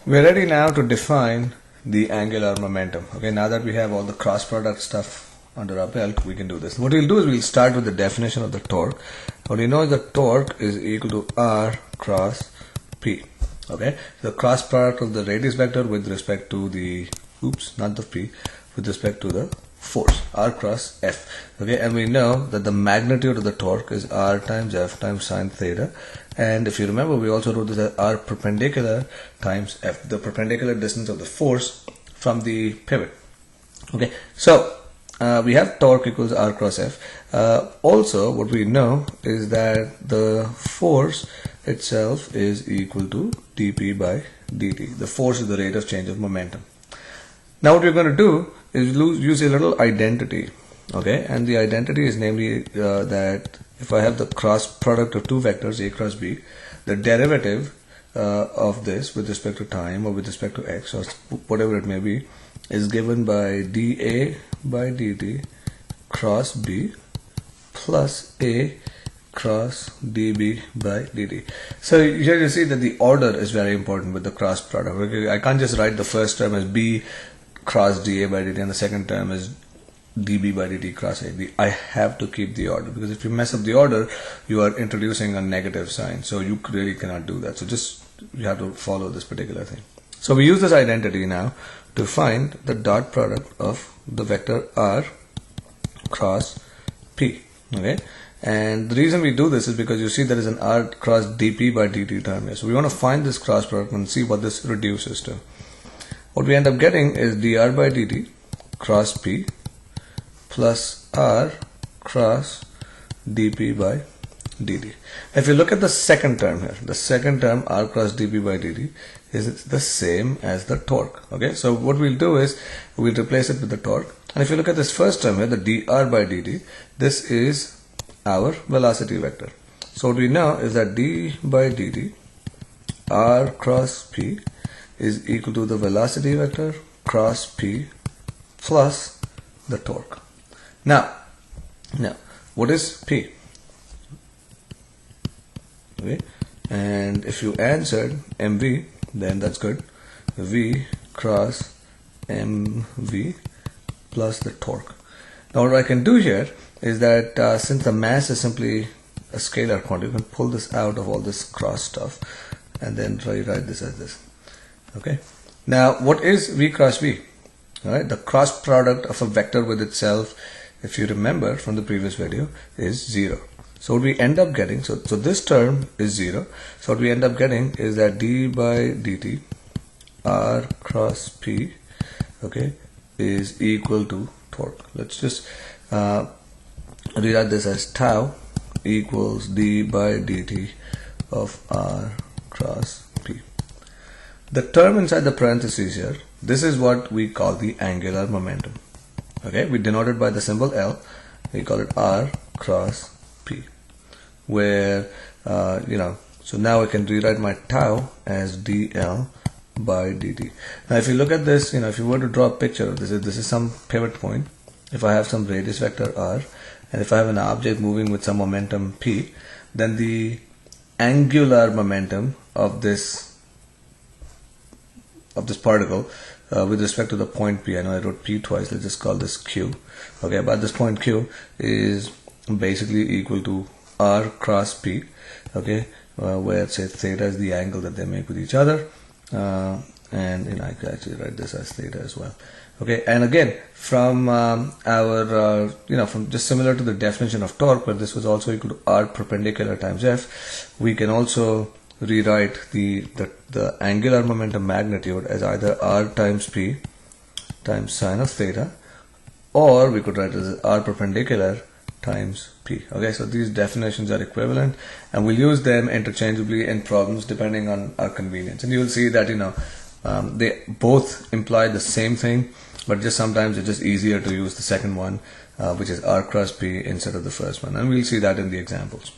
We're ready now to define the angular momentum. Okay, now that we have all the cross product stuff under our belt, we can do this. What we'll do is we'll start with the definition of the torque. What we know is that torque is equal to R cross P. Okay, the cross product of the radius vector with respect to the, not the P, with respect to the force, R cross F. Okay, and we know that the magnitude of the torque is R times F times sine theta. And if you remember, we also wrote this as R perpendicular times F, the perpendicular distance of the force from the pivot. Okay, so we have torque equals R cross F. Also, what we know is that the force itself is equal to dP by dt. The force is the rate of change of momentum. Now what we're going to do is use a little identity, okay, and the identity is namely that if I have the cross product of two vectors a cross b, the derivative of this with respect to time or with respect to x or whatever it may be is given by dA by dt cross b plus a cross dB by dt. So here you see that the order is very important with the cross product. Okay? I can't just write the first term as b cross dA by dt and the second term is dB by dt cross a. I have to keep the order, because if you mess up the order, you are introducing a negative sign. So you really cannot do that. So just you have to follow this particular thing. So we use this identity now to find the dot product of the vector r cross p. Okay, and the reason we do this is because you see there is an r cross dP by dt term here. So we want to find this cross product and see what this reduces to. What we end up getting is dr by dt cross p plus r cross dP by dt. If you look at the second term here, the second term r cross dP by dt is the same as the torque. Okay, so what we'll do is we'll replace it with the torque. And if you look at this first term here, the dr by dt, this is our velocity vector. So what we know is that d by dt r cross p is equal to the velocity vector cross p plus the torque. Now what is p? Okay, and if you answered mv, then that's good. V cross mv plus the torque. Now what I can do here is that since the mass is simply a scalar quantity, you can pull this out of all this cross stuff and then rewrite this as this. Okay, now what is V cross V? Alright, the cross product of a vector with itself, if you remember from the previous video, is 0. So what we end up getting, so this term is 0. So what we end up getting is that d by dt r cross p, okay, is equal to torque. Let's just rewrite this as tau equals d by dt of r cross p. The term inside the parentheses here, this is what we call the angular momentum. Okay, we denote it by the symbol L. We call it R cross P, where so now I can rewrite my tau as dL by dt. Now if you look at this, if you were to draw a picture of this is some pivot point. If I have some radius vector r, and if I have an object moving with some momentum p, then the angular momentum of this particle with respect to the point P, I know I wrote P twice, let's just call this Q. Okay, but this point Q is basically equal to R cross P, okay, where say theta is the angle that they make with each other, and I could actually write this as theta as well. Okay, and again from our from just similar to the definition of torque, where this was also equal to R perpendicular times F, we can also rewrite the angular momentum magnitude as either r times p times sine of theta, or we could write it as r perpendicular times p. Okay, so these definitions are equivalent and we'll use them interchangeably in problems depending on our convenience, and you will see that they both imply the same thing, but just sometimes it's just easier to use the second one, which is r cross p, instead of the first one, and we'll see that in the examples.